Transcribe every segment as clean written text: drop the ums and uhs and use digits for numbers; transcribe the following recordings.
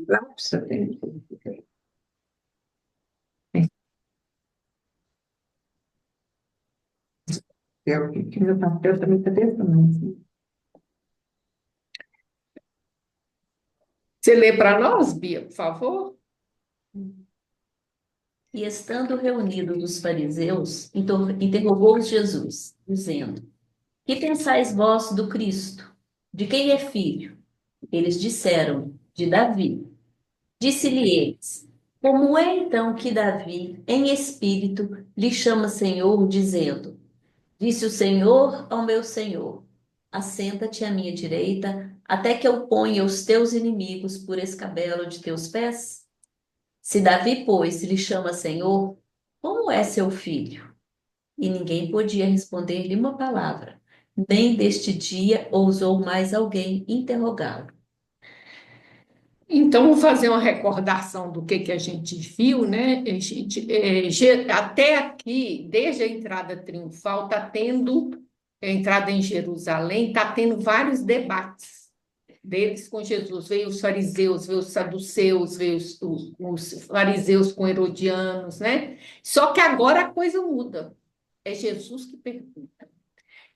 Lapso. Que meu papel também está pensando. Você lê para nós, Bia, por favor? E estando reunidos os fariseus, interrogou-os Jesus, dizendo: Que pensais vós do Cristo? De quem é filho? Eles disseram: De Davi. Disse-lhe eles: Como é então que Davi, em espírito, lhe chama Senhor, dizendo: Disse o Senhor ao meu Senhor: Assenta-te à minha direita, até que eu ponha os teus inimigos por escabelo de teus pés? Se Davi, pois, lhe chama Senhor, como é seu filho? E ninguém podia responder-lhe uma palavra. Nem deste dia ousou mais alguém interrogá-lo. Então, vou fazer uma recordação do que a gente viu, né? Até aqui, desde a entrada triunfal, está tendo, a entrada em Jerusalém, está tendo vários debates deles com Jesus. Veio os fariseus, veio os saduceus, veio os fariseus com herodianos, né? Só que agora a coisa muda. É Jesus que pergunta.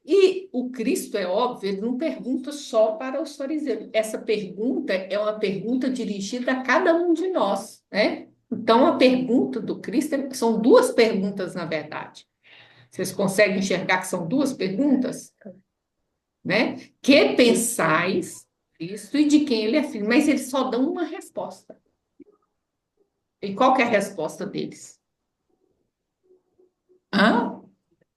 E o Cristo, é óbvio, ele não pergunta só para os fariseus. Essa pergunta é uma pergunta dirigida a cada um de nós, né? Então, a pergunta do Cristo são duas perguntas, na verdade. Vocês conseguem enxergar que são duas perguntas? Né? Que pensais Cristo e de quem ele é filho? Mas eles só dão uma resposta. E qual que é a resposta deles? Hã?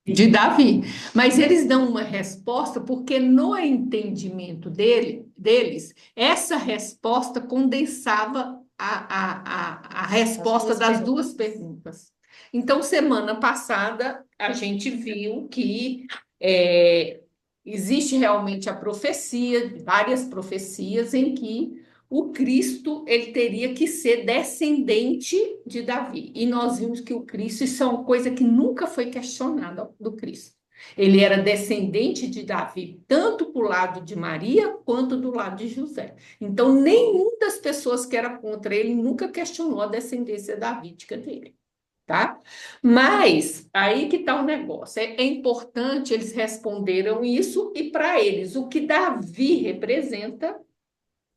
De Davi. Mas eles dão uma resposta porque no entendimento deles, essa resposta condensava a resposta das duas perguntas. Então, semana passada, a gente viu que é, existe realmente a profecia, várias profecias em que o Cristo ele teria que ser descendente de Davi. E nós vimos que o Cristo, isso é uma coisa que nunca foi questionada do Cristo. Ele era descendente de Davi, tanto para o lado de Maria quanto do lado de José. Então, nenhuma das pessoas que era contra ele nunca questionou a descendência davídica dele. Tá? Mas aí que está o negócio. É importante, eles responderam isso, e para eles, o que Davi representa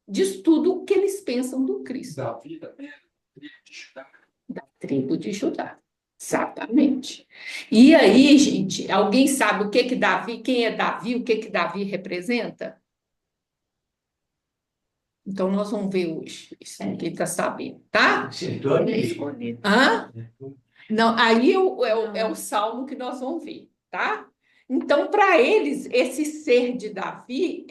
diz tudo o que eles pensam do Cristo. Davi da tribo de Judá. Da tribo de Judá. Exatamente. E aí, gente, alguém sabe o que que Davi, quem é Davi, o que que Davi representa? Então, nós vamos ver hoje. Isso ninguém está sabendo, tá? Escolhido. Hã? Não, aí é o salmo que nós vamos ver, tá? Então, para eles, esse ser de Davi,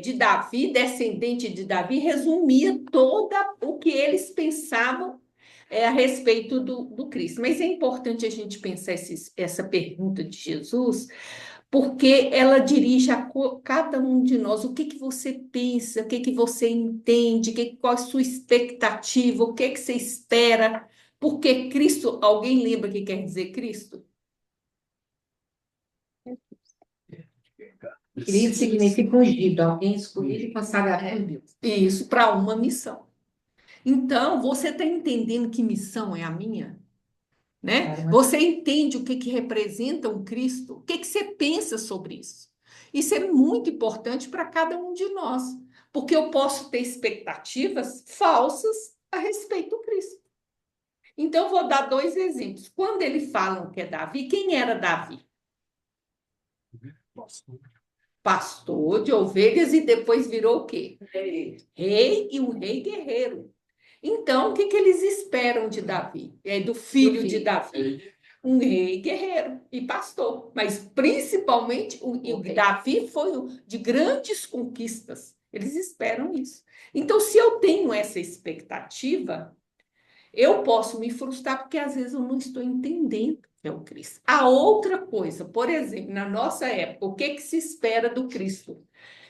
de Davi, descendente de Davi, resumia todo o que eles pensavam a respeito do Cristo. Mas é importante a gente pensar essa pergunta de Jesus, porque ela dirige a cada um de nós. O que que você pensa, o que que você entende, qual a sua expectativa, o que que você espera? Porque Cristo, alguém lembra o que quer dizer Cristo? Cristo significa ungido, alguém escolhido e consagrado por Deus. Isso, para uma missão. Então, você está entendendo que missão é a minha? Né? Você entende o que que representa um Cristo? O que que você pensa sobre isso? Isso é muito importante para cada um de nós, porque eu posso ter expectativas falsas a respeito do Cristo. Então, eu vou dar dois exemplos. Quando eles falam que é Davi, quem era Davi? Pastor de ovelhas e depois virou o quê? Rei e um rei guerreiro. Então, o que que eles esperam de Davi? Do filho de Davi? Um rei guerreiro e pastor. Mas, principalmente, o Davi foi de grandes conquistas. Eles esperam isso. Então, se eu tenho essa expectativa, eu posso me frustrar porque às vezes eu não estou entendendo o que é o Cristo. A outra coisa, por exemplo, na nossa época, o que que se espera do Cristo?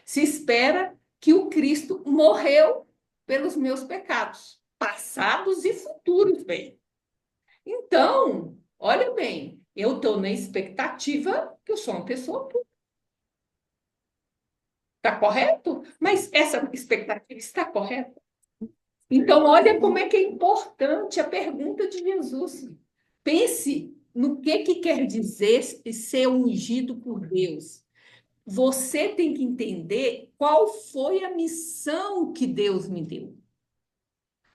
Se espera que o Cristo morreu pelos meus pecados, passados e futuros, bem. Então, olha bem, eu estou na expectativa que eu sou uma pessoa pura. Está correto? Mas essa expectativa está correta? Então, olha como é que é importante a pergunta de Jesus. Pense no que quer dizer ser ungido por Deus. Você tem que entender qual foi a missão que Deus me deu.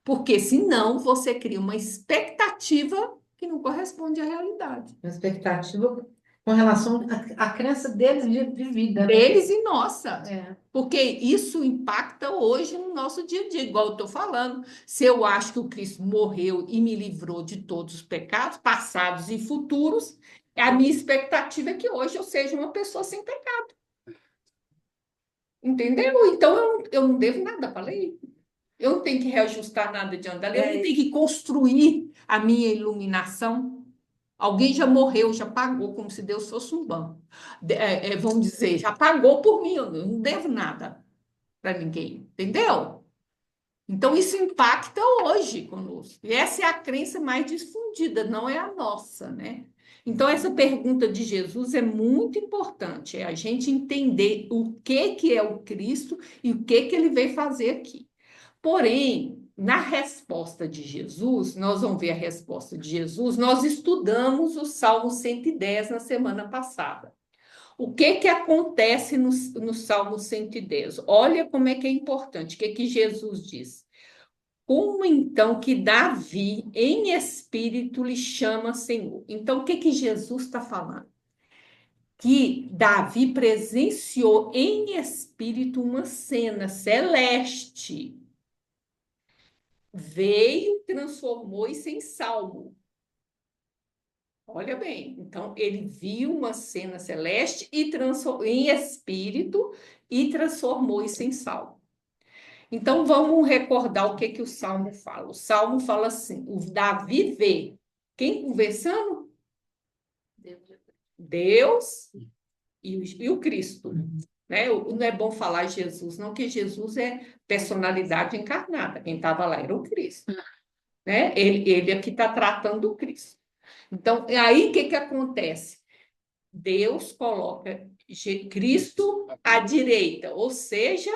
Porque senão você cria uma expectativa que não corresponde à realidade. Uma expectativa com relação à crença deles de vida, né? Deles e nossa. É. Porque isso impacta hoje no nosso dia a dia, igual eu estou falando. Se eu acho que o Cristo morreu e me livrou de todos os pecados, passados e futuros, a minha expectativa é que hoje eu seja uma pessoa sem pecado. Entendeu? Então eu não devo nada para a lei. Eu não tenho que reajustar nada diante da lei, eu não tenho que construir a minha iluminação. Alguém já morreu, já pagou, como se Deus fosse um banco. Vamos dizer, já pagou por mim, eu não devo nada para ninguém, entendeu? Então, isso impacta hoje conosco. E essa é a crença mais difundida, não é a nossa, né? Então, essa pergunta de Jesus é muito importante, é a gente entender o que é o Cristo e o que ele veio fazer aqui. Porém, na resposta de Jesus, nós vamos ver a resposta de Jesus, nós estudamos o Salmo 110 na semana passada. O que acontece no Salmo 110? Olha como é que é importante, o que Jesus diz. Como então que Davi, em espírito, lhe chama Senhor? Então, o que Jesus está falando? Que Davi presenciou em espírito uma cena celeste. Veio, transformou-se em salmo. Olha bem, então ele viu uma cena celeste e em espírito e transformou-se em salmo. Então vamos recordar o que o salmo fala. O salmo fala assim: o Davi vê quem conversando? Deus e o Cristo. Né? Não é bom falar Jesus, não, que Jesus é personalidade encarnada. Quem estava lá era o Cristo. Né? Ele aqui está tratando do Cristo. Então, aí o que acontece? Deus coloca Cristo à direita, ou seja,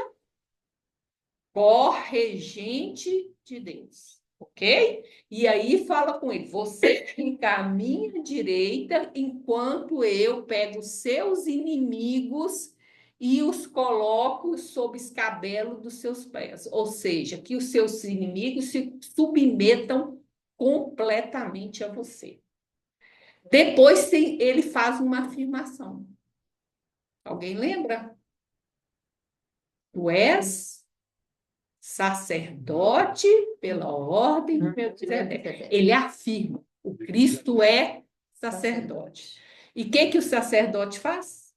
corregente de Deus, ok? E aí fala com ele, você fica à minha direita enquanto eu pego seus inimigos e os coloco sob escabelo dos seus pés. Ou seja, que os seus inimigos se submetam completamente a você. Depois ele faz uma afirmação. Alguém lembra? Tu és sacerdote pela ordem de Melquisedeque. Ele afirma, o Cristo é sacerdote. E o que o sacerdote faz?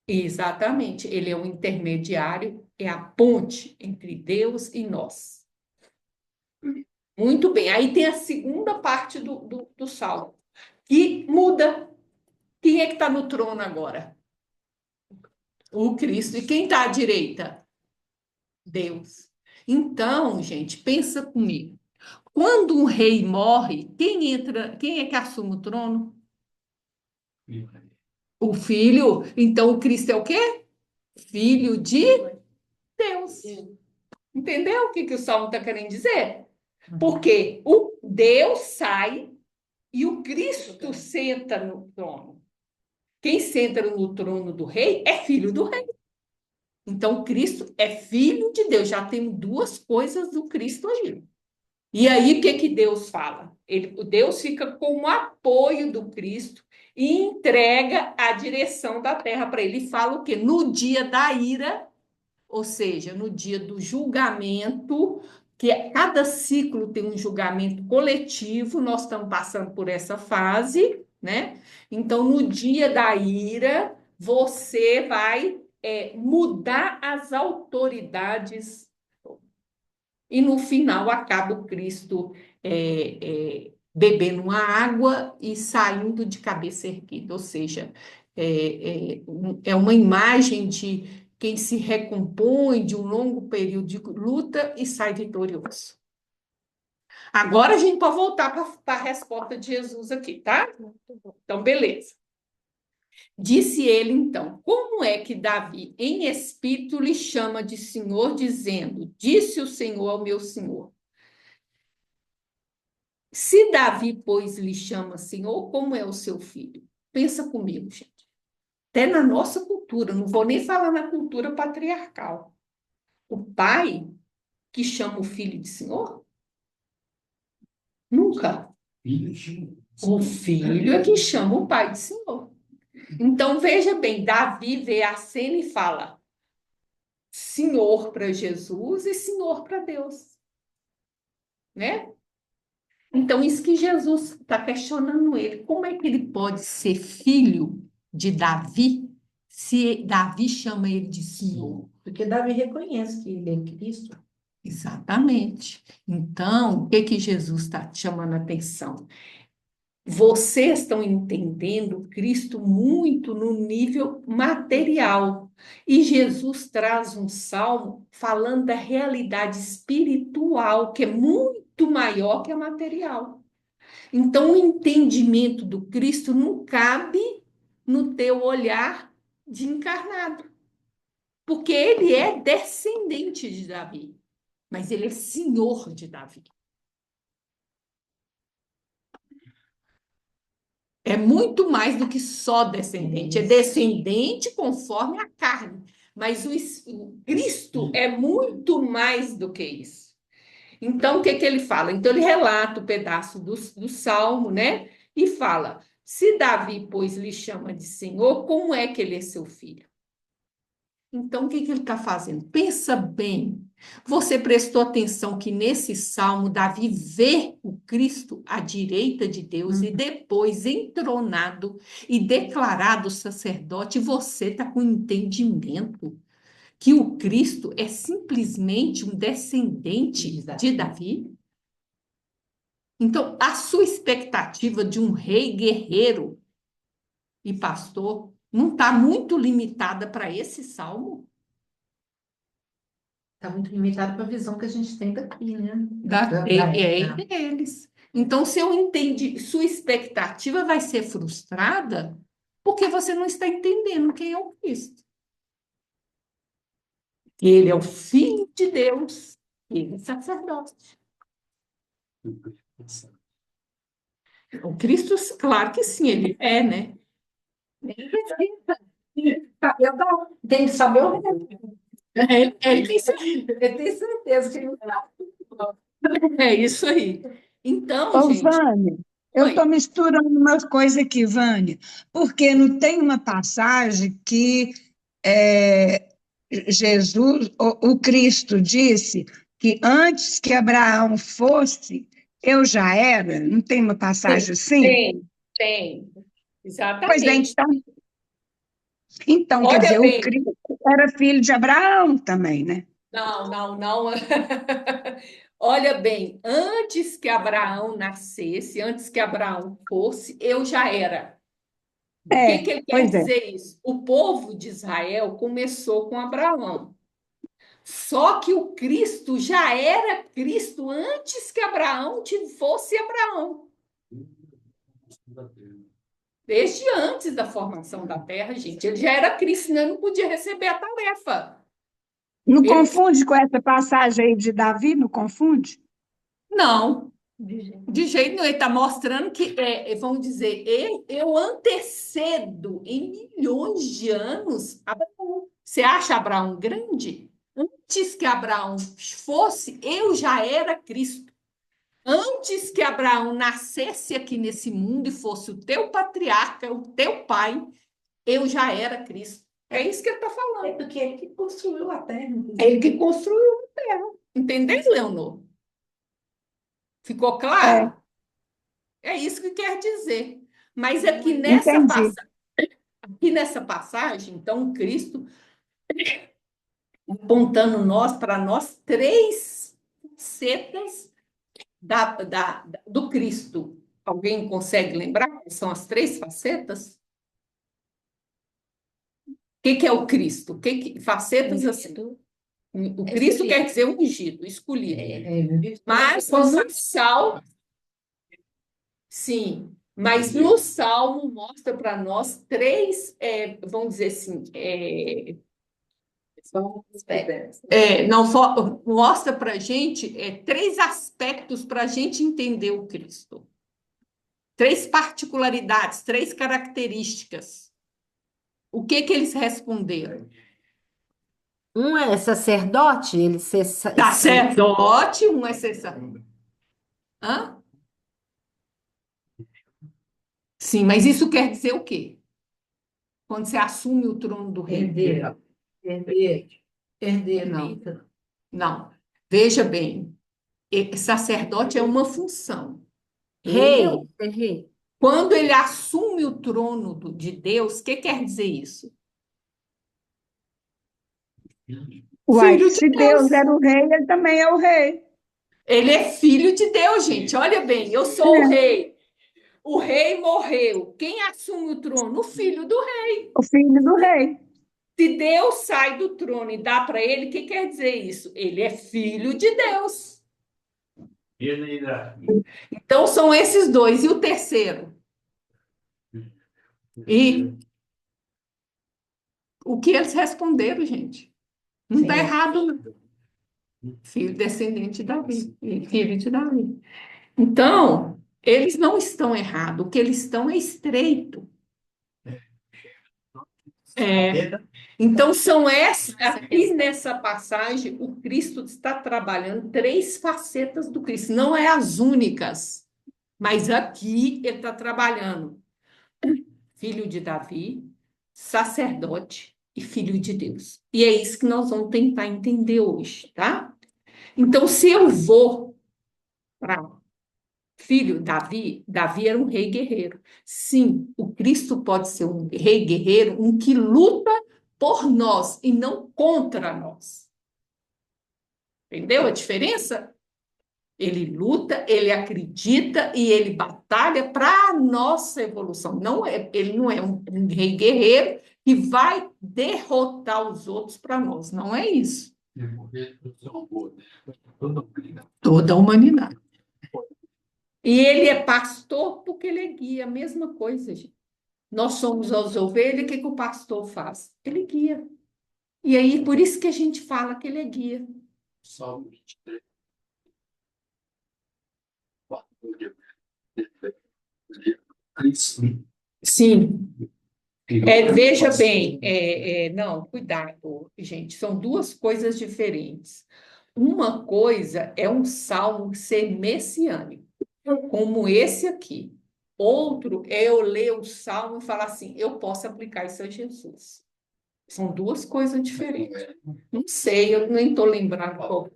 Exatamente, ele é o intermediário, é a ponte entre Deus e nós. Muito bem, aí tem a segunda parte do salmo, que muda. Quem é que está no trono agora? O Cristo. E quem está à direita? Deus. Então, gente, pensa comigo. Quando um rei morre, quem é que assume o trono? O filho. Então, o Cristo é o quê? Filho de Deus. Entendeu o que o Salmo está querendo dizer? Porque o Deus sai e o Cristo senta no trono. Quem senta no trono do rei é filho do rei. Então, Cristo é filho de Deus. Já tem duas coisas do Cristo aí. E aí, o que Deus fala? Deus fica com o apoio do Cristo e entrega a direção da terra para ele. E fala o quê? No dia da ira, ou seja, no dia do julgamento, que cada ciclo tem um julgamento coletivo, nós estamos passando por essa fase, né? Então, no dia da ira, você vai mudar as autoridades e no final acaba o Cristo bebendo uma água e saindo de cabeça erguida, ou seja, é uma imagem de quem se recompõe de um longo período de luta e sai vitorioso. Agora a gente pode voltar para a resposta de Jesus aqui, tá? Então, beleza. Disse ele então: como é que Davi, em espírito, lhe chama de Senhor, dizendo: disse o Senhor ao meu Senhor. Se Davi, pois, lhe chama Senhor, como é o seu filho? Pensa comigo, gente. Até na nossa cultura, não vou nem falar na cultura patriarcal. O pai que chama o filho de Senhor? Nunca. O filho é que chama o pai de Senhor. Então, veja bem, Davi vê a cena e fala Senhor para Jesus e Senhor para Deus, né? Então, isso que Jesus está questionando ele. Como é que ele pode ser filho de Davi se Davi chama ele de Senhor? Porque Davi reconhece que ele é Cristo. Exatamente. Então, o que que Jesus está chamando a atenção? Vocês estão entendendo Cristo muito no nível material. E Jesus traz um salmo falando da realidade espiritual, que é muito maior que a material. Então, o entendimento do Cristo não cabe no teu olhar de encarnado, porque ele é descendente de Davi, mas ele é senhor de Davi. É muito mais do que só descendente, é descendente conforme a carne, mas o Cristo é muito mais do que isso. Então, o que que ele fala? Então, ele relata o pedaço do Salmo, né? E fala: se Davi, pois, lhe chama de Senhor, como é que ele é seu filho? Então, o que que ele está fazendo? Pensa bem. Você prestou atenção que nesse salmo, Davi vê o Cristo à direita de Deus e depois entronado e declarado sacerdote. Você está com entendimento que o Cristo é simplesmente um descendente de Davi? Então, a sua expectativa de um rei guerreiro e pastor não está muito limitada para esse salmo? Está muito limitado para a visão que a gente tem daqui, né? Deles. Então, se eu entendi, sua expectativa vai ser frustrada porque você não está entendendo quem é o Cristo. Ele é o Filho de Deus, ele é sacerdote. O Cristo, claro que sim, ele é, né? Tem que saber o resto. Ele tem Eu tenho certeza que ele É isso aí. Então, Ô, gente, Vânia, eu oi. estou misturando umas coisas aqui, Vânia, porque não tem uma passagem que é, Jesus, o Cristo disse que antes que Abraão fosse, eu já era? Não tem uma passagem assim? Tem. Pois é, Exatamente. então, quer Olha dizer, o bem, Cristo era filho de Abraão também, né? não. Olha bem, antes que Abraão nascesse, antes que Abraão fosse, eu já era. O que que ele quer Pois é. dizer isso? O povo de Israel começou com Abraão. Só que o Cristo já era Cristo antes que Abraão fosse Abraão. Desde antes da formação da terra, gente. Ele já era Cristo, senão ele não podia receber a tarefa. Não Ele... confunde com essa passagem aí de Davi? Não confunde? Não, de jeito nenhum. Ele está mostrando que, vamos dizer, eu antecedo em milhões de anos Abraão. Você acha Abraão grande? Antes que Abraão fosse, eu já era Cristo. Antes que Abraão nascesse aqui nesse mundo e fosse o teu patriarca, o teu pai, eu já era Cristo. É isso que ele está falando. É porque ele que construiu a terra. É ele que construiu a terra. Entendeu, Leonor? Ficou É, claro? É isso que quer dizer. Mas aqui entendi. nessa passagem, então, Cristo apontando para nós três facetas do Cristo. Alguém consegue lembrar quais são as três facetas? O que é o Cristo? Facetas assim? O Cristo quer dizer ungido, escolhido. Mas, como sal, sim, Mas no Salmo mostra para nós três, vamos dizer assim, São aspectos. não, mostra para a gente três aspectos para a gente entender o Cristo. Três particularidades, três características. O que que eles responderam? Um é sacerdote, ele ser Sacerdote, um exceção. Hã? Sim, mas isso quer dizer o quê? Quando você assume o trono do rei. herdeiro. Não. Não. Veja bem, sacerdote é uma função. Rei, Ele- é rei. Quando ele assume o trono de Deus, o que quer dizer isso? Uai, Filho de se Deus. Deus era o rei, ele também é o rei. Ele é filho de Deus, gente. Olha bem, eu sou o rei. O rei morreu. Quem assume o trono? O filho do rei. O filho do rei. Se Deus sai do trono e dá para ele, o que quer dizer isso? Ele é filho de Deus. Então são esses dois. E o terceiro? E o que eles responderam, gente? Não está errado, não. Filho descendente de Davi, filho de Davi. Então, eles não estão errados. O que eles estão é estreito. Então, são essas, aqui nessa passagem, o Cristo está trabalhando três facetas do Cristo, não é as únicas, mas aqui ele está trabalhando filho de Davi, sacerdote e filho de Deus. E é isso que nós vamos tentar entender hoje, tá? Então, se eu vou para filho Davi, Davi era um rei guerreiro. Sim, o Cristo pode ser um rei guerreiro, um que luta por nós e não contra nós. Entendeu a diferença? Ele luta, ele acredita e ele batalha para a nossa evolução. Ele não é um rei guerreiro que vai derrotar os outros para nós. Não é isso. Toda a humanidade. E ele é pastor porque ele é guia, a mesma coisa, gente. Nós somos as ovelhas, o que o pastor faz? Ele guia. E aí, por isso que a gente fala que ele é guia. Salmo 23. Sim. Veja bem, não, cuidado, gente, são duas coisas diferentes. Uma coisa é um salmo ser messiânico, como esse aqui. Outro é eu ler o salmo e falar assim, eu posso aplicar isso a Jesus. São duas coisas diferentes. Não sei, eu nem estou lembrando qual.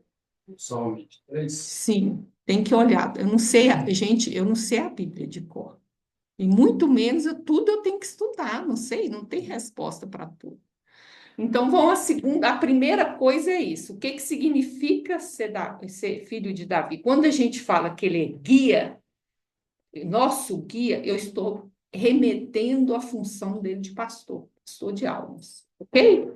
Salmo 23. Sim, tem que olhar. Eu não sei, gente, eu não sei a Bíblia de cor. E muito menos tudo eu tenho que estudar, não sei, não tem resposta para tudo. Então, a primeira coisa é isso. O que significa ser filho de Davi? Quando a gente fala que ele é guia, nosso guia, eu estou remetendo à função dele de pastor de almas, ok?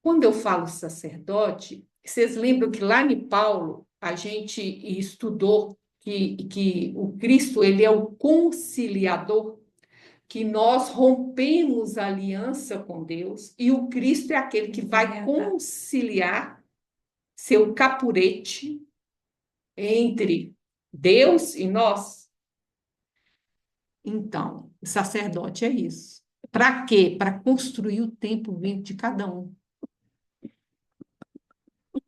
Quando eu falo sacerdote, vocês lembram que lá em Paulo a gente estudou que o Cristo ele é o conciliador, que nós rompemos a aliança com Deus e o Cristo é aquele que vai conciliar seu capurete entre Deus e nós. Então, o sacerdote é isso. Para quê? Para construir o templo dentro de cada um.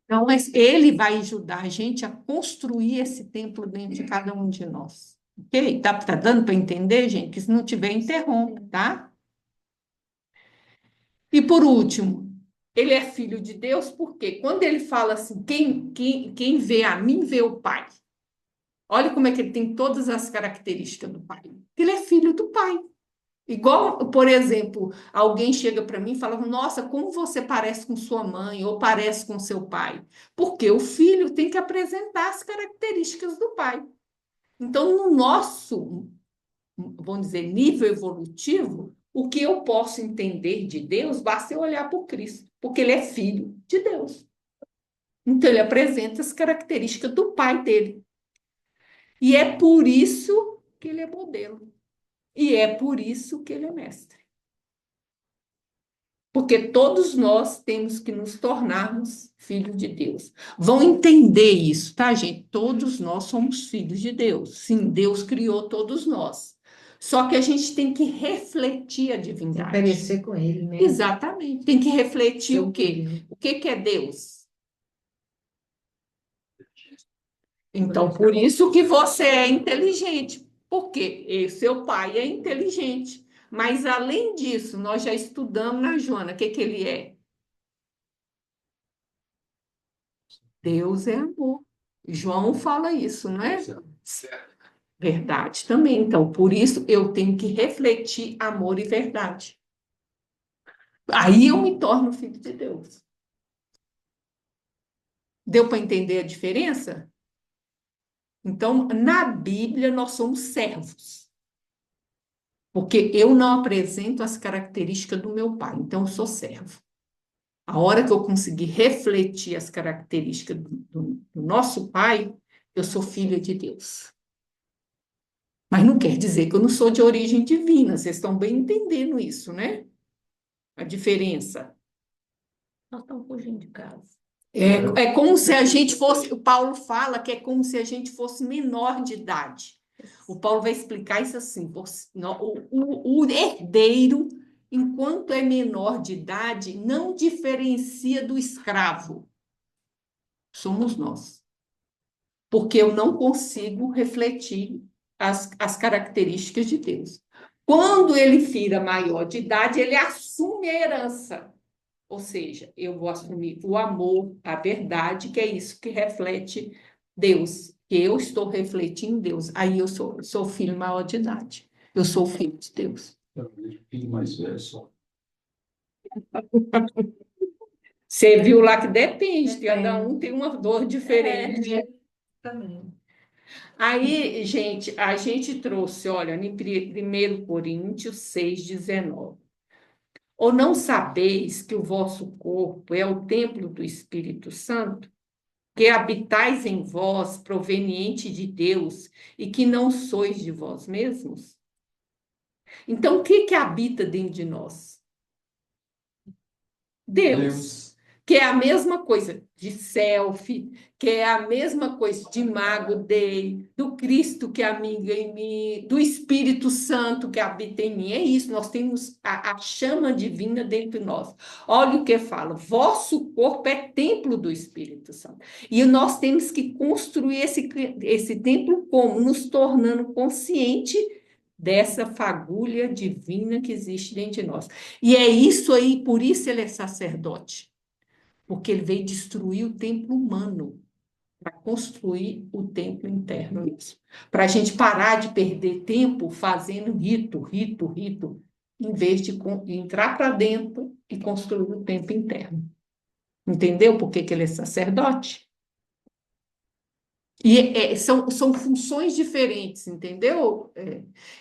Então, ele vai ajudar a gente a construir esse templo dentro de cada um de nós. Ok? Tá dando para entender, gente? Que se não tiver, interrompe, tá? E por último, ele é filho de Deus, porque quando ele fala assim, quem vê a mim, vê o Pai. Olha como é que ele tem todas as características do Pai. Ele é filho do Pai. Igual, por exemplo, alguém chega para mim e fala: Nossa, como você parece com sua mãe ou parece com seu pai? Porque o filho tem que apresentar as características do pai. Então, no nosso, vamos dizer, nível evolutivo, o que eu posso entender de Deus basta eu olhar para o Cristo, porque ele é filho de Deus. Então, ele apresenta as características do pai dele. E é por isso que ele é modelo. E é por isso que ele é mestre. Porque todos nós temos que nos tornarmos filhos de Deus. Vão entender isso, tá, gente? Todos nós somos filhos de Deus. Sim, Deus criou todos nós. Só que a gente tem que refletir a Se divindade. parecer com ele, né? Exatamente. Tem que refletir Seu o quê? filho. O que que é Deus? Então, por isso que você é inteligente. Porque seu pai é inteligente. Mas, além disso, nós já estudamos na Joana, o que que ele é? Deus é amor. João fala isso, não é? Certo. Verdade também. Então, por isso eu tenho que refletir amor e verdade. Aí eu me torno filho de Deus. Deu para entender a diferença? Então, na Bíblia, nós somos servos. Porque eu não apresento as características do meu pai, então eu sou servo. A hora que eu conseguir refletir as características do nosso pai, eu sou filha de Deus. Mas não quer dizer que eu não sou de origem divina, vocês estão bem entendendo isso, né? A diferença. Nós estamos fugindo de casa. É como se a gente fosse. O Paulo fala que é como se a gente fosse menor de idade. O Paulo vai explicar isso assim: o herdeiro, enquanto é menor de idade, não diferencia do escravo. Somos nós. Porque eu não consigo refletir as características de Deus. Quando ele vira maior de idade, ele assume a herança. Ou seja, eu vou assumir o amor, a verdade, que é isso que reflete Deus, que eu estou refletindo Deus. Aí eu sou filho maior de idade. Eu sou filho de Deus. Eu vejo filho mais velho só. Você viu lá que depende, cada um tem uma dor É. diferente. Também. Aí, gente, a gente trouxe, olha, em 1 Coríntios 6,19. Ou não sabeis que o vosso corpo é o templo do Espírito Santo, que habitais em vós, proveniente de Deus, e que não sois de vós mesmos? Então, o que que habita dentro de nós? Deus. Que é a mesma coisa de selfie, que é a mesma coisa de Imago Dei, do Cristo que habita em mim, do Espírito Santo que habita em mim. É isso, nós temos a chama divina dentro de nós. Olha o que fala: vosso corpo é templo do Espírito Santo. E nós temos que construir esse templo como? Nos tornando consciente dessa fagulha divina que existe dentro de nós. E é isso aí, por isso ele é sacerdote. Porque ele veio destruir o templo humano para construir o templo interno. Para a gente parar de perder tempo fazendo rito, em vez de entrar para dentro e construir o templo interno. Entendeu por que que ele é sacerdote? E são funções diferentes, entendeu?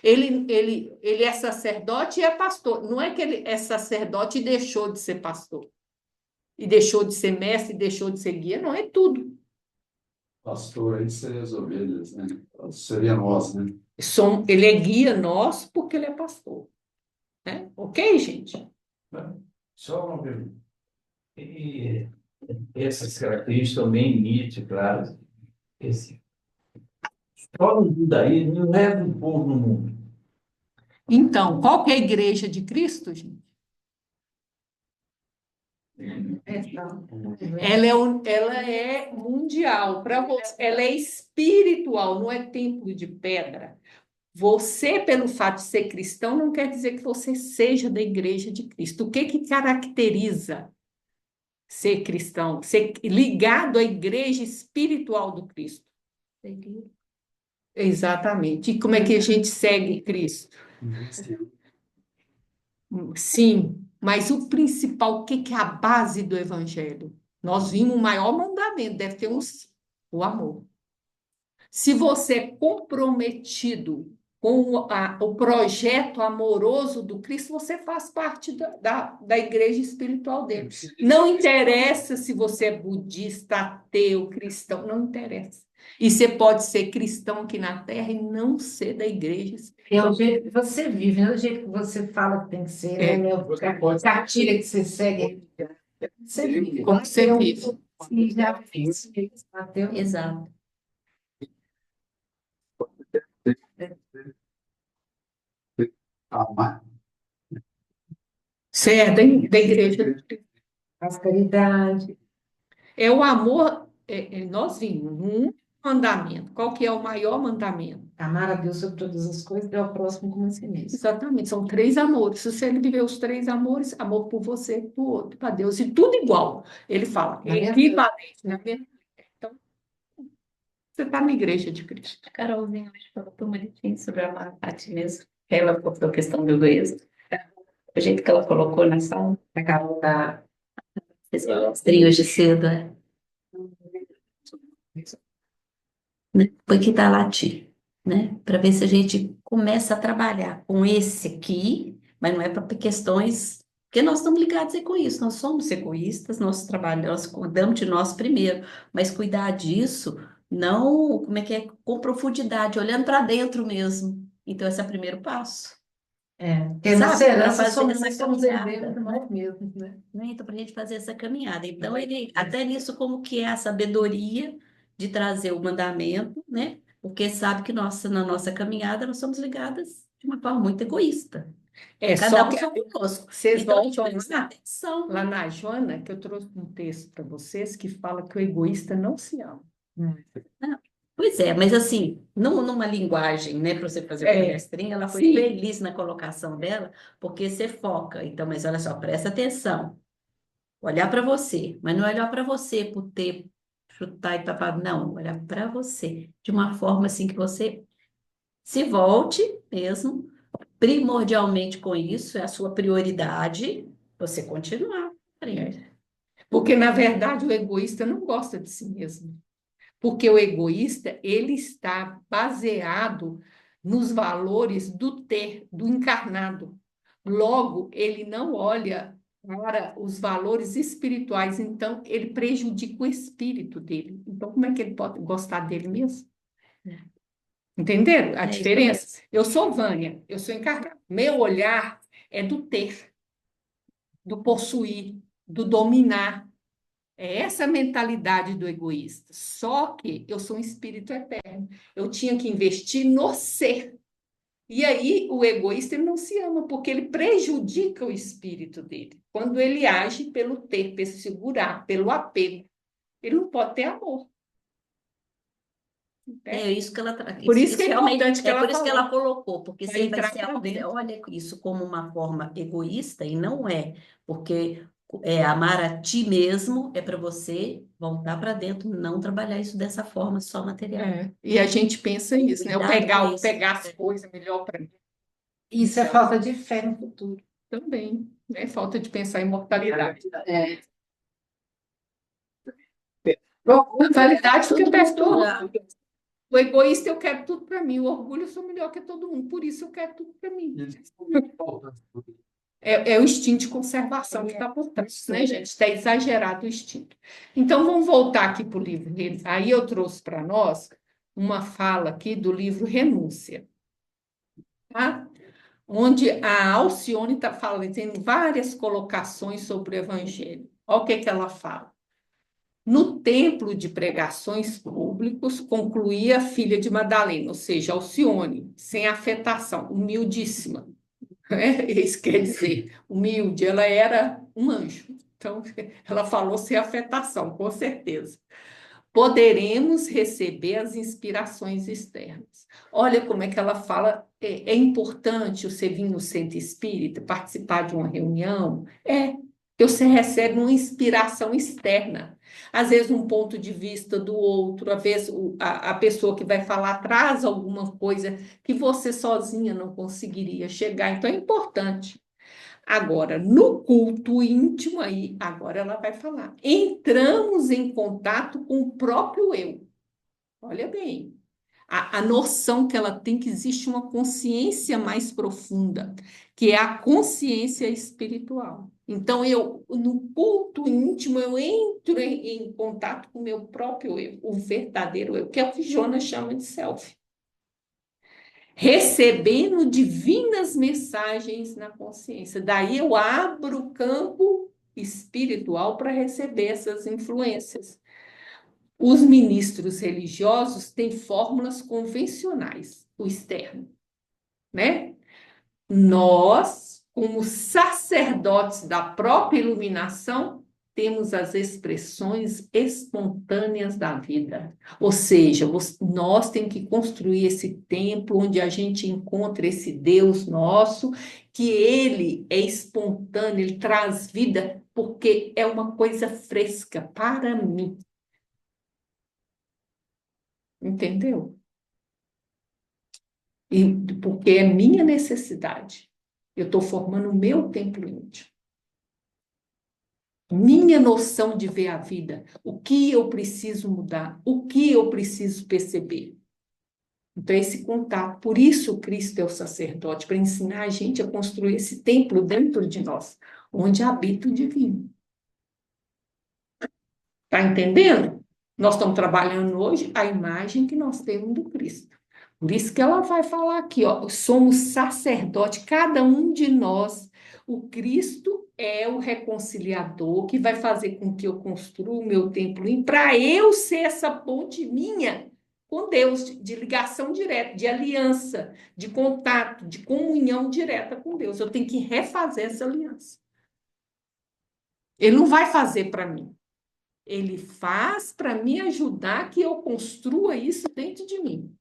Ele é sacerdote e é pastor. Não é que ele é sacerdote e deixou de ser pastor. E deixou de ser mestre, e deixou de ser guia, não, é tudo. Pastor aí seria as ovelhas, né? Seria nós, né? Ele é guia nosso porque ele é pastor. Né? Ok, gente? Só uma pergunta. E essas características também, Nietzsche, claro, esse, só no judaísmo não leva o povo no mundo. Então, qual que é a igreja de Cristo, gente? Ela é mundial. Para você, ela é espiritual, não é templo de pedra. Você, pelo fato de ser cristão, não quer dizer que você seja da igreja de Cristo. O que que caracteriza ser cristão? Ser ligado à igreja espiritual do Cristo. Exatamente. E como é que a gente segue Cristo? Sim, mas o principal, o que que é a base do evangelho? Nós vimos o maior mandamento, deve ter o amor. Se você é comprometido com o projeto amoroso do Cristo, você faz parte da igreja espiritual dele. Não interessa se você é budista, ateu, cristão, não interessa. E você pode ser cristão aqui na Terra e não ser da igreja. É o jeito que você vive, não é o jeito que você fala que tem que ser, É. né? Você pode- Cartilha que você segue. Você vive. Como você vive. E já fez. Bateu. Exato. Amar. Você é da igreja. Prosperidade. É o amor, nós vimos um mandamento. Qual que é o maior mandamento? Amar a Deus sobre todas as coisas e ao próximo como a si mesmo. Exatamente, são 3 amores. Se você viver os 3 amores, amor por você, por outro, para Deus, e tudo igual. Ele fala, Na minha equivalente, né? Então, você está na igreja de Cristo. A Carolzinha hoje falou tão bonitinho sobre amar a ti mesmo. Ela cortou a questão do egoísmo. O jeito que ela colocou na sala. A Carol da Trio hoje cedo, né? Foi que dá latir, né? Para ver se a gente começa a trabalhar com esse aqui, mas não é para questões. Porque nós estamos ligados aí com isso, nós somos egoístas, nós trabalhamos, nós cuidamos de nós primeiro, mas cuidar disso não, como é que é, com profundidade, olhando para dentro mesmo. Então, esse é o primeiro passo. Porque Sabe, nossa pra herança fazer somos, essa nós somos caminhada. herdeiros de nós mesmos, né? Né? Então, para a gente fazer essa caminhada. Então, ele, até nisso, como que é a sabedoria de trazer o mandamento, né? Porque sabe que na nossa caminhada nós somos ligadas de uma forma muito egoísta. Cada Só um que somos conosco. vocês Então, a gente voltam precisa ter atenção. lá na Joana, que eu trouxe um texto para vocês que fala que o egoísta não se ama. Pois é, mas assim, numa linguagem, né, para você fazer o palestrinha, ela foi Sim. feliz na colocação dela, porque você foca. Então, mas olha só, presta atenção. Olhar para você, mas não é olhar para você por ter, chutar e papar, não, olhar para você, de uma forma assim que você se volte mesmo, primordialmente com isso, é a sua prioridade, você continuar. Porque, na verdade, o egoísta não gosta de si mesmo. Porque o egoísta, ele está baseado nos valores do ter, do encarnado. Logo, ele não olha para os valores espirituais, então ele prejudica o espírito dele. Então, como é que ele pode gostar dele mesmo? Entenderam a isso diferença? Eu sou Vânia, eu sou encarnada. Meu olhar é do ter, do possuir, do dominar. É essa a mentalidade do egoísta. Só que eu sou um espírito eterno. Eu tinha que investir no ser. E aí o egoísta ele não se ama, porque ele prejudica o espírito dele. Quando ele age pelo ter, pelo segurar, pelo apego. Ele não pode ter amor. É isso que ela Por isso que é realmente importante que ela por isso que falou. ela colocou, porque Vai se vai entrar ser pra algo, você dentro. olha isso como uma forma egoísta e não é, porque amar a ti mesmo é para você voltar para dentro, não trabalhar isso dessa forma só material. E a gente pensa isso, né? Eu Cuidado com isso. pegar as coisas melhor para mim Isso é falta de fé no futuro. também. É falta de pensar em mortalidade. A validade fica perto do orgulho. O egoísta, eu quero tudo para mim. O orgulho, eu sou melhor que todo mundo. Por isso, eu quero tudo para mim. É o instinto de conservação que está por trás, né, gente? Está exagerado o instinto. Então, vamos voltar aqui para o livro. Aí eu trouxe para nós uma fala aqui do livro Renúncia, tá? Onde a Alcione está falando, tem várias colocações sobre o Evangelho. Olha o que ela fala. No templo de pregações públicos, concluía a filha de Madalena, ou seja, Alcione, sem afetação, humildíssima. Isso quer dizer, humilde, ela era um anjo. Então, ela falou sem afetação, com certeza. Poderemos receber as inspirações externas. Olha como é que ela fala, é importante você vir no centro espírita, participar de uma reunião, que você recebe uma inspiração externa. Às vezes um ponto de vista do outro, às vezes a pessoa que vai falar traz alguma coisa que você sozinha não conseguiria chegar. Então é importante. Agora, no culto íntimo aí, agora ela vai falar. Entramos em contato com o próprio eu. Olha bem, a noção que ela tem que existe uma consciência mais profunda, que é a consciência espiritual. Então, no culto íntimo, eu entro em contato com o meu próprio eu, o verdadeiro eu, que é o que Jonas chama de self. Recebendo divinas mensagens na consciência. Daí eu abro o campo espiritual para receber essas influências. Os ministros religiosos têm fórmulas convencionais, o externo, né? Nós, como sacerdotes da própria iluminação, temos as expressões espontâneas da vida. Ou seja, nós temos que construir esse templo onde a gente encontra esse Deus nosso, que ele é espontâneo, ele traz vida, porque é uma coisa fresca para mim. Entendeu? E porque é minha necessidade. Eu estou formando o meu templo íntimo. Minha noção de ver a vida. O que eu preciso mudar? O que eu preciso perceber? Então, esse contato. Por isso, Cristo é o sacerdote, para ensinar a gente a construir esse templo dentro de nós, onde habita o divino. Está entendendo? Nós estamos trabalhando hoje a imagem que nós temos do Cristo. Por isso que ela vai falar aqui, ó, somos sacerdote, cada um de nós. O Cristo é o reconciliador que vai fazer com que eu construa o meu templo para eu ser essa ponte minha com Deus, de ligação direta, de aliança, de contato, de comunhão direta com Deus. Eu tenho que refazer essa aliança. Ele não vai fazer para mim. Ele faz para me ajudar que eu construa isso dentro de mim.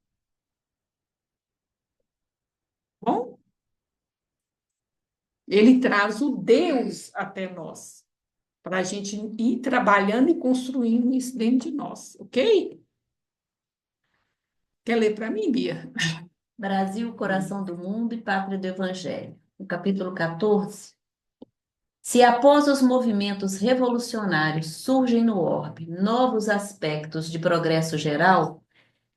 Bom? Ele traz o Deus até nós, para a gente ir trabalhando e construindo isso dentro de nós, ok? Quer ler para mim, Bia? Brasil, coração do mundo e pátria do Evangelho. No capítulo 14. Se após os movimentos revolucionários surgem no orbe novos aspectos de progresso geral,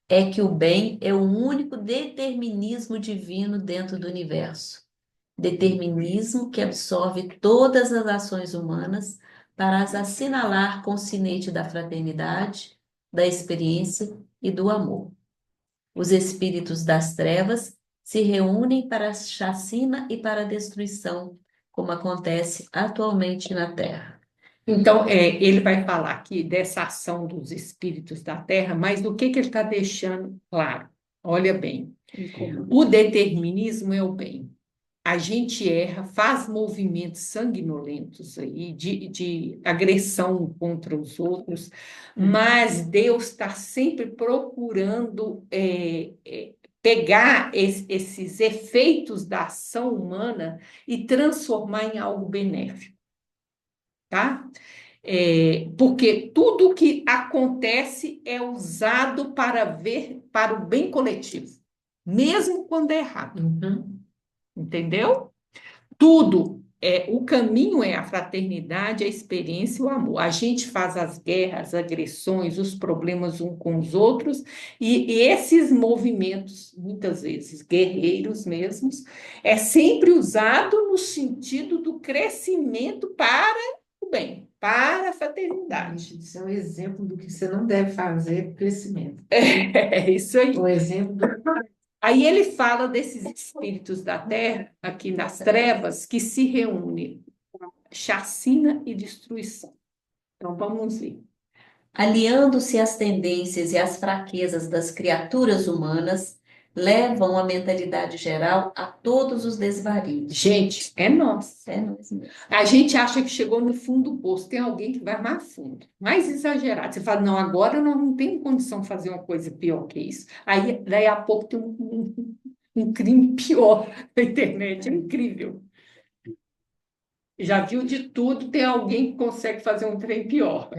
é que o bem é o único determinismo divino dentro do universo. Determinismo que absorve todas as ações humanas para as assinalar com o sinete da fraternidade, da experiência e do amor. Os espíritos das trevas se reúnem para a chacina e para a destruição, como acontece atualmente na Terra. Então, ele vai falar aqui dessa ação dos espíritos da Terra, mas do que ele está deixando claro? Olha bem, o determinismo é o bem. A gente erra, faz movimentos sanguinolentos aí, de agressão contra os outros, mas Deus está sempre procurando pegar esses efeitos da ação humana e transformar em algo benéfico, tá? Porque tudo que acontece é usado para o bem coletivo, mesmo quando é errado. Entendeu? Tudo o caminho é a fraternidade, a experiência e o amor. A gente faz as guerras, as agressões, os problemas uns com os outros, e esses movimentos, muitas vezes guerreiros mesmos, é sempre usado no sentido do crescimento para o bem, para a fraternidade. Isso é um exemplo do que você não deve fazer para crescimento. É isso aí. O exemplo do Aí ele fala desses espíritos da terra, aqui nas trevas, que se reúnem, chacina e destruição. Então, vamos ver. Aliando-se às tendências e às fraquezas das criaturas humanas, levam a mentalidade geral a todos os desvarios. Gente, é nós. É nós mesmos. A gente acha que chegou no fundo do poço. Tem alguém que vai mais fundo, mais exagerado. Você fala, não, agora nós não temos condição de fazer uma coisa pior que isso. Aí, daí a pouco tem um crime pior na internet. É incrível. Já viu de tudo, tem alguém que consegue fazer um trem pior.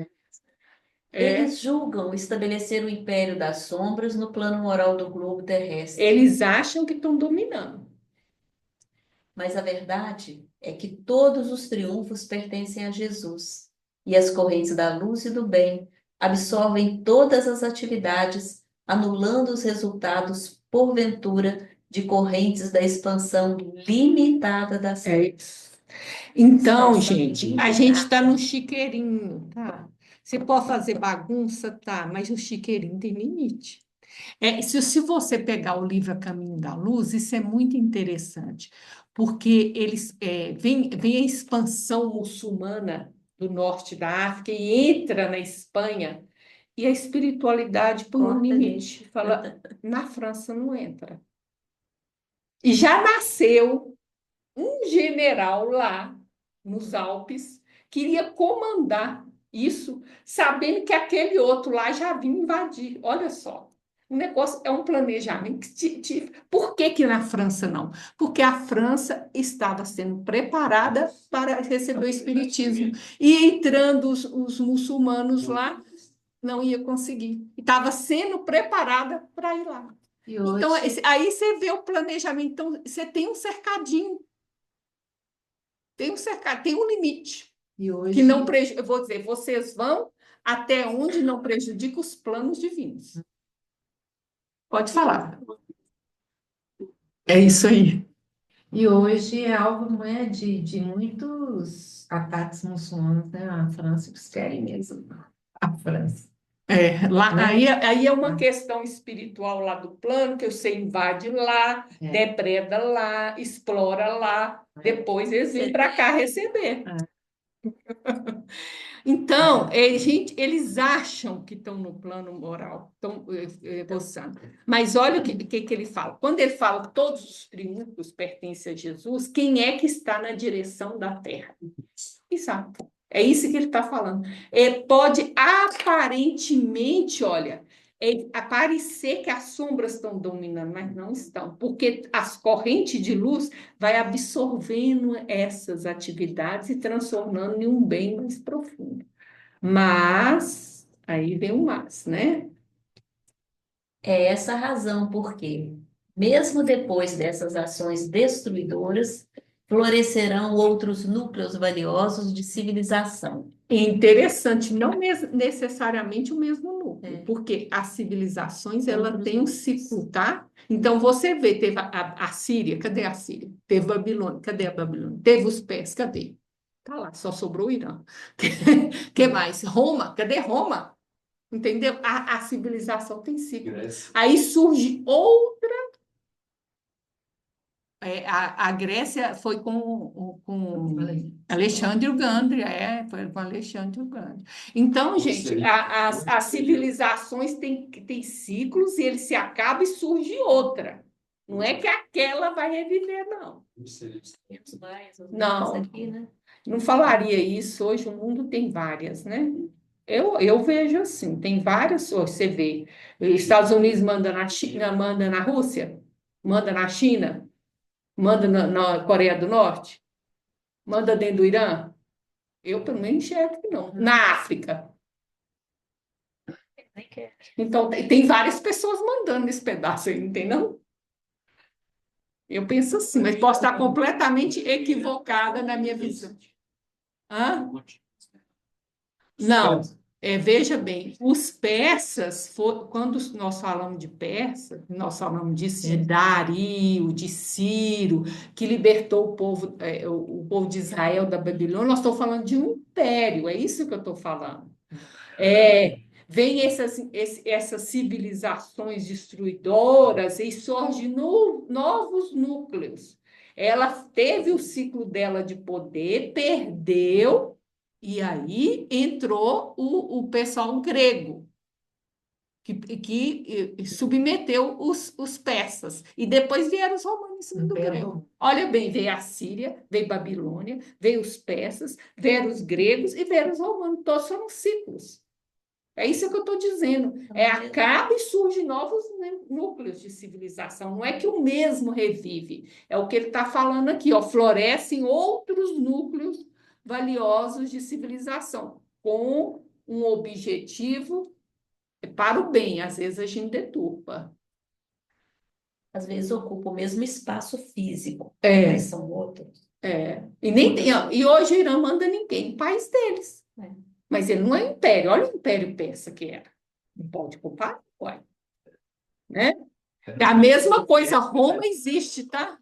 Eles julgam estabelecer o império das sombras no plano moral do globo terrestre. Eles acham que estão dominando. Mas a verdade é que todos os triunfos pertencem a Jesus, e as correntes da luz e do bem absorvem todas as atividades, anulando os resultados, porventura, de correntes da expansão limitada das É Então, Só gente, sabia. a gente está no chiqueirinho, tá? Você pode fazer bagunça, tá, mas o chiqueirinho tem limite. Se você pegar o livro A Caminho da Luz, isso é muito interessante, porque vem a expansão muçulmana do norte da África e entra na Espanha, e a espiritualidade põe um Corta limite. Fala, na França não entra. E já nasceu um general lá nos Alpes, queria comandar isso, sabendo que aquele outro lá já vinha invadir. Olha só, o negócio é um planejamento. Por que que na França não? Porque a França estava sendo preparada para receber o espiritismo. E entrando os muçulmanos lá, não ia conseguir. Estava sendo preparada para ir lá. E Então, hoje, aí você vê o planejamento. Então, você tem um cercadinho, tem um limite. e Que não hoje, eu vou dizer, vocês vão até onde não prejudica os planos divinos. Pode falar. É isso aí. E hoje é alvo, não é, de muitos ataques muçulmanos, né? A França, eles querem mesmo a França, Lá, né? aí é uma questão espiritual lá do plano, que você invade lá, É. depreda lá, explora lá, depois eles vêm para cá receber. Então, eles acham que estão no plano moral, estão gozando. Mas olha o que ele fala. Quando ele fala que todos os triunfos pertencem a Jesus, quem é que está na direção da terra? Exato. É isso que ele está falando. Pode aparentemente, olha, aparecer que as sombras estão dominando, mas não estão, porque as correntes de luz vai absorvendo essas atividades e transformando em um bem mais profundo. Mas, aí vem o mas, né? é essa a razão porque, mesmo depois dessas ações destruidoras, florescerão outros núcleos valiosos de civilização. Interessante, não necessariamente o mesmo núcleo, É. porque as civilizações ela Outros tem um núcleos. ciclo, tá? Então você vê, teve a Síria, cadê a Síria? Teve Babilônia, cadê a Babilônia? Teve os pés, cadê? Tá lá, só sobrou o Irã. Que mais? Roma, cadê Roma? Entendeu? A civilização tem ciclo. Grécia. Aí surge a Grécia foi com Alexandre o Grande, foi com Alexandre o Grande. Então, gente, as civilizações têm ciclos e ele se acaba e surge outra. Não é que aquela vai reviver, não. Temos mais Não. aqui, né? Não falaria isso. Hoje o mundo tem várias, né? Eu vejo assim, tem várias. Você vê, os Estados Unidos manda na China, manda na Rússia, manda na China, manda na Coreia do Norte, manda dentro do Irã. Eu, pelo menos, enxergo que não. Na África. Nem quer. Então, tem várias pessoas mandando nesse pedaço aí, não tem, não? Eu penso assim, mas posso estar completamente equivocada na minha visão. Hã? Não, veja bem, os persas, quando nós falamos de persa, nós falamos de Dario, de Ciro, que libertou o povo de Israel da Babilônia, nós estamos falando de um império, é isso que eu estou falando. Vem essas civilizações destruidoras e surgem novos núcleos. Ela teve o ciclo dela de poder, perdeu. E aí entrou o pessoal grego, que submeteu os persas. E depois vieram os romanos em cima do grego. Olha bem, veio a Síria, veio a Babilônia, veio os persas, vieram os gregos e vieram os romanos. Todos foram ciclos. É isso que eu estou dizendo. Acaba e surgem novos núcleos de civilização. Não é que o mesmo revive. É o que ele está falando aqui. Florescem outros núcleos valiosos de civilização, com um objetivo para o bem. Às vezes a gente deturpa. Às vezes ocupa o mesmo espaço físico, mas são outros. E hoje o Irã manda ninguém no país deles. Mas ele não é império. Olha o império persa que era. Não pode culpar? Ué. Né? A mesma coisa, Roma existe, tá?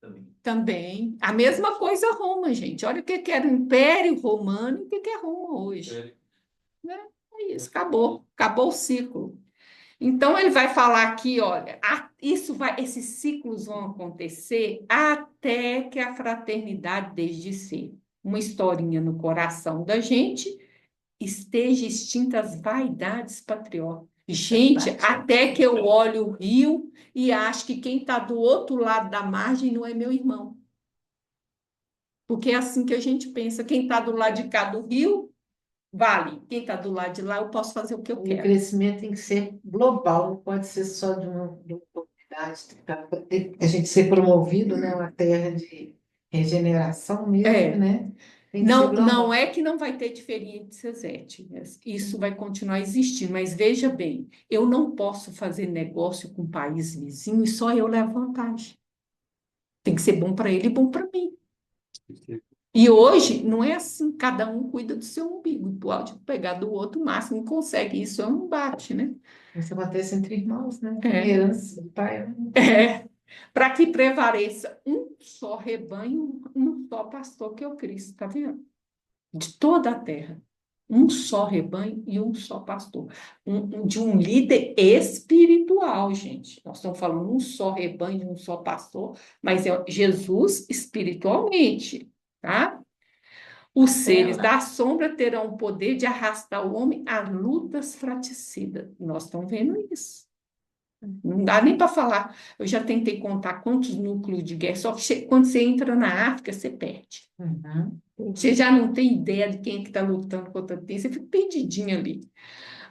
também. Também. A mesma coisa Roma, gente. Olha o que era o Império Romano e o que é Roma hoje. É isso, acabou. Acabou o ciclo. Então, ele vai falar aqui, olha, esses ciclos vão acontecer até que a fraternidade deixe de ser uma historinha no coração da gente, esteja extinta as vaidades patrióticas. Gente, até que eu olho o rio e acho que quem está do outro lado da margem não é meu irmão. Porque é assim que a gente pensa. Quem está do lado de cá do rio, vale. Quem está do lado de lá, eu posso fazer o que eu O quero. crescimento tem que ser global, não pode ser só de uma comunidade. A gente ser promovido, né, uma terra de regeneração mesmo, É. né? Tem que ser Não, global. não é que não vai ter diferenças étnicas, isso vai continuar existindo, mas veja bem, eu não posso fazer negócio com um país vizinho e só eu levo vantagem. Tem que ser bom para ele e bom para mim. E hoje não é assim, cada um cuida do seu umbigo, pode pegar do outro o máximo, consegue, isso é um embate, né? Isso acontece entre irmãos, né? É. Herança do pai. Para que prevaleça um só rebanho, um só pastor, que é o Cristo, tá vendo? De toda a terra. Um só rebanho e um só pastor. De um líder espiritual, gente. Nós estamos falando um só rebanho, um só pastor, mas é Jesus espiritualmente, tá? Os seres da sombra terão o poder de arrastar o homem a lutas fratricidas. Nós estamos vendo isso. Não dá nem para falar. Eu já tentei contar quantos núcleos de guerra, só que quando você entra na África, você perde. Uhum. Você já não tem ideia de quem é que está lutando contra quem, você fica perdidinho ali.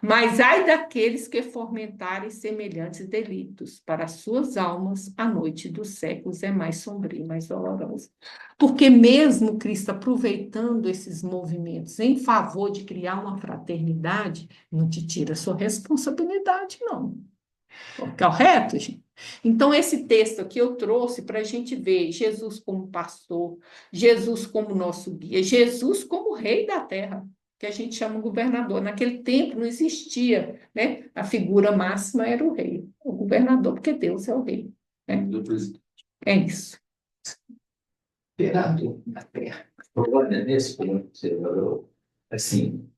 Mas ai daqueles que fomentarem semelhantes delitos, para as suas almas, a noite dos séculos é mais sombria e mais dolorosa. Porque mesmo Cristo aproveitando esses movimentos em favor de criar uma fraternidade, não te tira a sua responsabilidade, não. Correto, gente? Então, esse texto aqui eu trouxe para a gente ver Jesus como pastor, Jesus como nosso guia, Jesus como rei da terra, que a gente chama governador. Naquele tempo não existia, né? A figura máxima era o rei, o governador, porque Deus é o rei. Né? É isso. Imperador da terra. Olha, nesse ponto, você falou, assim,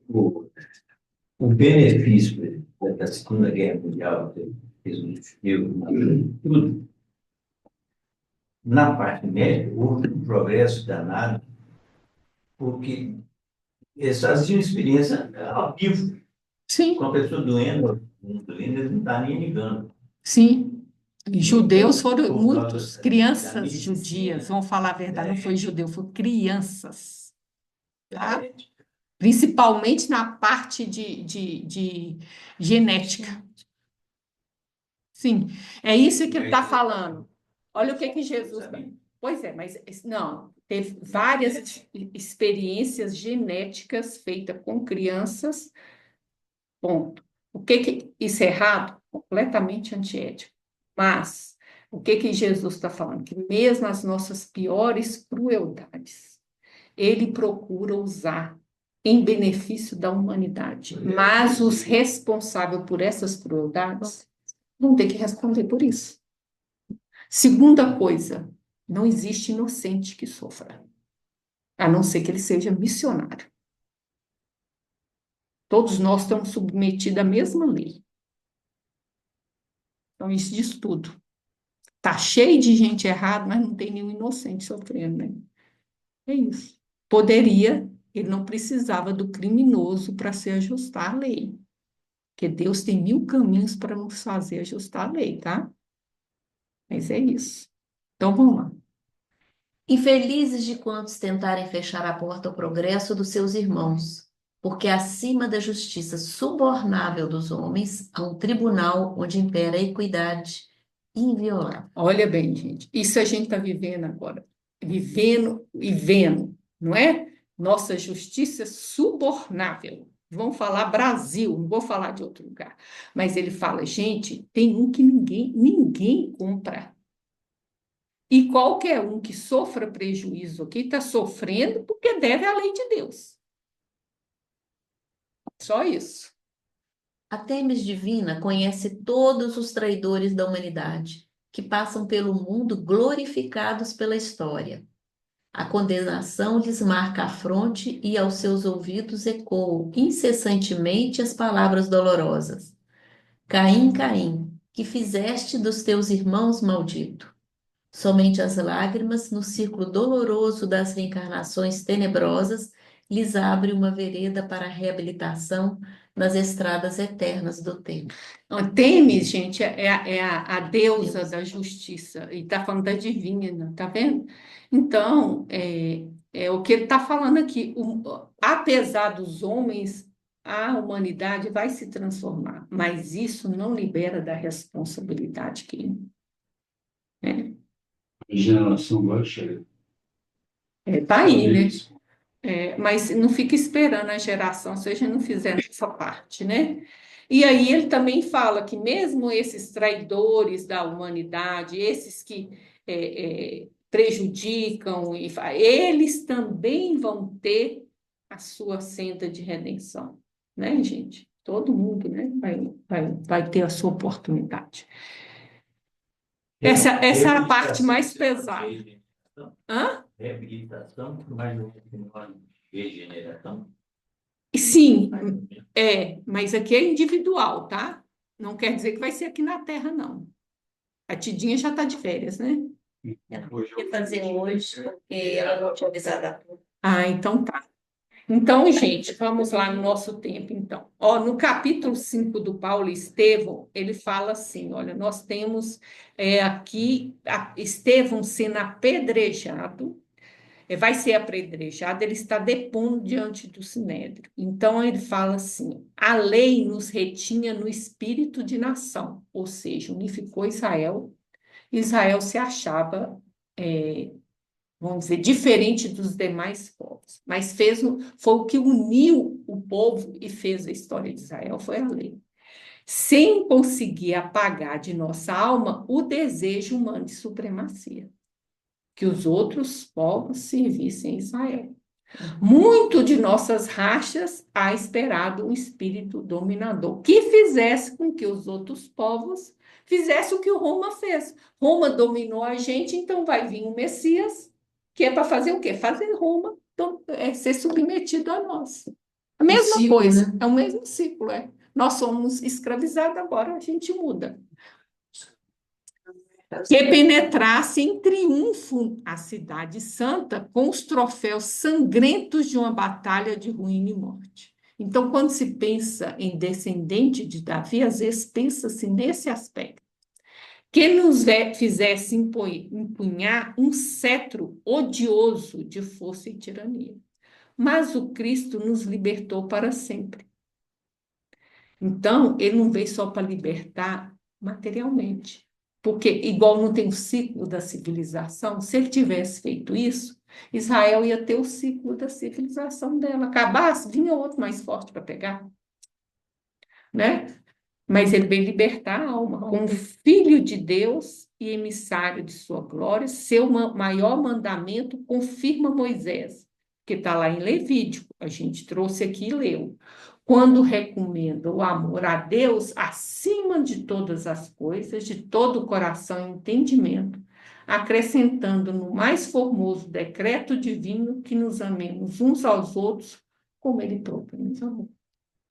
o benefício da Segunda Guerra Mundial, que fez um filme, tudo, na parte médica, houve um progresso danado, porque eles faziam experiência ao vivo, Sim, com a pessoa doendo, eles não estão nem ligando. sim. E judeus foram Por muitos, causa da crianças medicina, judias, vamos falar a verdade, não foi judeu, foi crianças. Tá? é, Principalmente na parte de genética. Sim, é isso que ele está falando. Olha o que Jesus... Pois é, mas não, teve várias experiências genéticas feitas com crianças, ponto. Isso é errado? Completamente antiético. Mas, o que Jesus está falando? Que mesmo as nossas piores crueldades, ele procura usar em benefício da humanidade. Mas os responsáveis por essas crueldades vão ter que responder por isso. Segunda coisa, não existe inocente que sofra, a não ser que ele seja missionário. Todos nós estamos submetidos à mesma lei. Então, isso diz tudo. Está cheio de gente errada, mas não tem nenhum inocente sofrendo, né? É isso. Poderia, ele não precisava do criminoso para se ajustar à lei. Porque Deus tem 1000 caminhos para nos fazer ajustar a lei, tá? Mas é isso. Então, vamos lá. Infelizes de quantos tentarem fechar a porta ao progresso dos seus irmãos, porque acima da justiça subornável dos homens há um tribunal onde impera a equidade inviolável. Olha bem, gente, isso a gente está vivendo agora. Vivendo e vendo, não é? Nossa justiça subornável. Vamos falar Brasil, não vou falar de outro lugar. Mas ele fala, gente, tem um que ninguém compra. E qualquer um que sofra prejuízo aqui está sofrendo porque deve à lei de Deus. Só isso. A Têmis divina conhece todos os traidores da humanidade que passam pelo mundo glorificados pela história. A condenação lhes marca a fronte e aos seus ouvidos ecoam incessantemente as palavras dolorosas. Caim, Caim, que fizeste dos teus irmãos maldito? Somente as lágrimas, no círculo doloroso das reencarnações tenebrosas, lhes abre uma vereda para a reabilitação nas estradas eternas do tempo. Temis, gente, é a deusa da justiça, e está falando da divina, tá vendo? Então, é o que ele está falando aqui. Apesar dos homens, a humanidade vai se transformar, mas isso não libera da responsabilidade que né? A geração vai chegar. Tá aí, né? Isso. Mas não fica esperando a geração, se a gente não fizer essa parte, né? E aí ele também fala que mesmo esses traidores da humanidade, esses que prejudicam, eles também vão ter a sua senda de redenção, né, gente? Todo mundo, né, vai ter a sua oportunidade. Essa é a parte mais pesada. Hã? Reabilitação, mais ou menos regeneração. Sim, mas aqui é individual, tá? Não quer dizer que vai ser aqui na Terra, não. A Tidinha já está de férias, né? Ela queria fazer hoje, porque ela não tinha avisado a todos. Ah, então tá. Então, gente, vamos lá no nosso tempo, então. Ó, no capítulo 5 do Paulo Estevão, ele fala assim, olha, nós temos aqui Estevão sendo apedrejado, vai ser apedrejado, ele está depondo diante do Sinédrio. Então, ele fala assim, a lei nos retinha no espírito de nação, ou seja, unificou Israel. Israel se achava, vamos dizer, diferente dos demais povos, mas foi o que uniu o povo e fez a história de Israel, foi a lei. Sem conseguir apagar de nossa alma o desejo humano de supremacia, que os outros povos servissem a Israel. Muito de nossas rachas há esperado um espírito dominador que fizesse com que os outros povos fizessem o que o Roma fez. Roma dominou a gente, então vai vir um Messias, que é para fazer o quê? Fazer Roma ser submetido a nós. A mesma ciclo, coisa, né? é o mesmo ciclo. Nós somos escravizados, agora a gente muda. Que penetrasse em triunfo a cidade santa com os troféus sangrentos de uma batalha de ruína e morte. Então, quando se pensa em descendente de Davi, às vezes pensa-se nesse aspecto. Que nos fizesse empunhar um cetro odioso de força e tirania. Mas o Cristo nos libertou para sempre. Então, ele não veio só para libertar materialmente. Porque, igual não tem o ciclo da civilização, se ele tivesse feito isso, Israel ia ter o ciclo da civilização dela. Acabasse, vinha outro mais forte para pegar. Né? Mas ele veio libertar a alma. Como filho de Deus e emissário de sua glória, seu maior mandamento confirma Moisés, que está lá em Levítico. A gente trouxe aqui e leu. Quando recomenda o amor a Deus acima de todas as coisas, de todo o coração e entendimento, acrescentando no mais formoso decreto divino que nos amemos uns aos outros como ele próprio nos amou.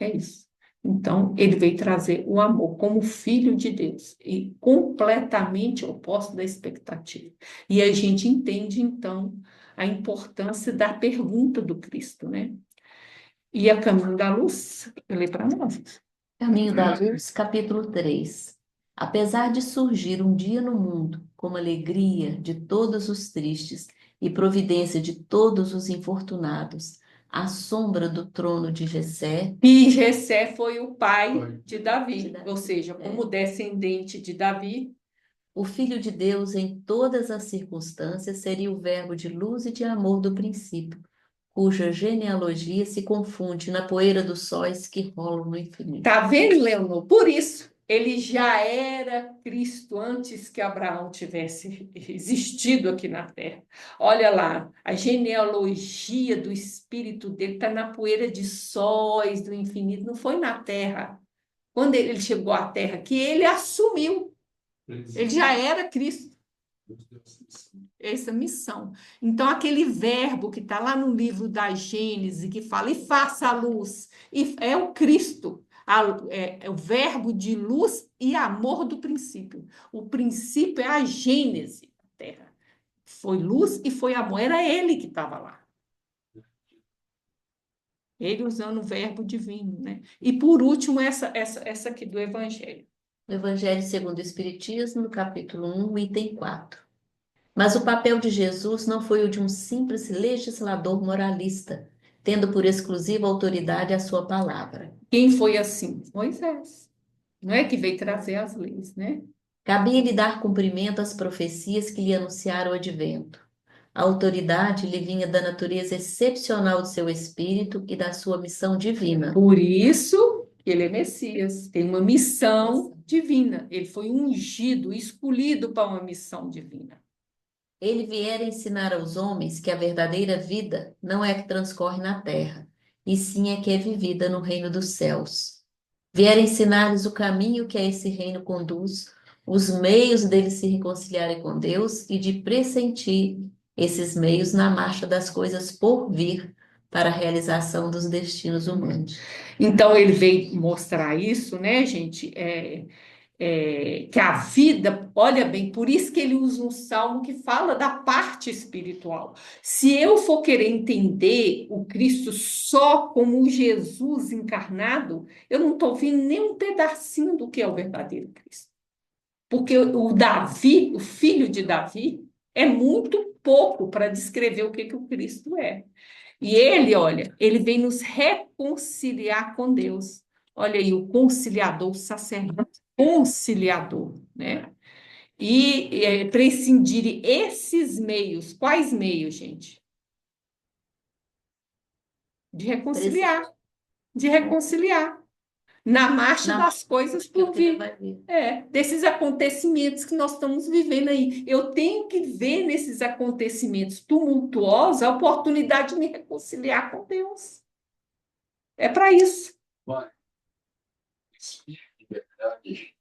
É isso. Então, ele veio trazer o amor como filho de Deus e completamente oposto da expectativa. E a gente entende, então, a importância da pergunta do Cristo, né? E a Caminho da Luz, eu leio para nós. Caminho da Luz, capítulo 3. Apesar de surgir um dia no mundo como alegria de todos os tristes e providência de todos os infortunados, à sombra do trono de Jessé. E Jessé foi o pai Foi. de Davi, ou seja, como descendente de Davi. O Filho de Deus, em todas as circunstâncias, seria o verbo de luz e de amor do princípio, cuja genealogia se confunde na poeira dos sóis que rolam no infinito. Tá vendo, Leonor? Por isso, ele já era Cristo antes que Abraão tivesse existido aqui na Terra. Olha lá, a genealogia do espírito dele está na poeira de sóis do infinito, não foi na Terra. Quando ele chegou à Terra, que ele assumiu Ele já era Cristo, essa missão. Então, aquele verbo que está lá no livro da Gênesis, que fala, e faça a luz, e é o Cristo, é o verbo de luz e amor do princípio. O princípio é a Gênese da Terra. Foi luz e foi amor, era ele que estava lá. Ele usando o verbo divino, né? E por último, essa aqui do Evangelho. O Evangelho segundo o Espiritismo, no capítulo 1, item 4. Mas o papel de Jesus não foi o de um simples legislador moralista, tendo por exclusiva autoridade a sua palavra. Quem foi assim? Moisés. Não é que veio trazer as leis, né? Cabia-lhe dar cumprimento às profecias que lhe anunciaram o advento. A autoridade lhe vinha da natureza excepcional de seu espírito e da sua missão divina. Por isso que ele é Messias, tem uma missão divina. Ele foi ungido, escolhido para uma missão divina. Ele viera ensinar aos homens que a verdadeira vida não é a que transcorre na terra, e sim a que é vivida no reino dos céus. Viera ensinar-lhes o caminho que a esse reino conduz, os meios deles se reconciliarem com Deus e de pressentir esses meios na marcha das coisas por vir para a realização dos destinos humanos. Então, ele veio mostrar isso, né, gente? Que a vida, olha bem, por isso que ele usa um salmo que fala da parte espiritual. Se eu for querer entender o Cristo só como o Jesus encarnado, eu não estou vendo nem um pedacinho do que é o verdadeiro Cristo. Porque o Davi, o filho de Davi, é muito pouco para descrever o que o Cristo é. E ele, olha, ele vem nos reconciliar com Deus. Olha aí, o conciliador, o sacerdote conciliador, né? E prescindir esses meios. Quais meios, gente? De reconciliar. De reconciliar. Na marcha Na- das coisas que o por que ele vir. vai vir. Desses acontecimentos que nós estamos vivendo aí. Eu tenho que ver nesses acontecimentos tumultuosos a oportunidade de me reconciliar com Deus. É para isso. Mas, Espírito de verdade,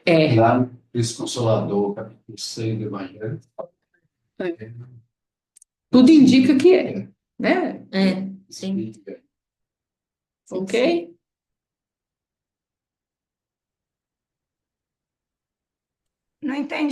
É. lá no Cristo Consolador, capítulo 6 do Evangelho, Tudo indica que é, né? Sim. Espírito de verdade. Sim, Ok? Não entendi.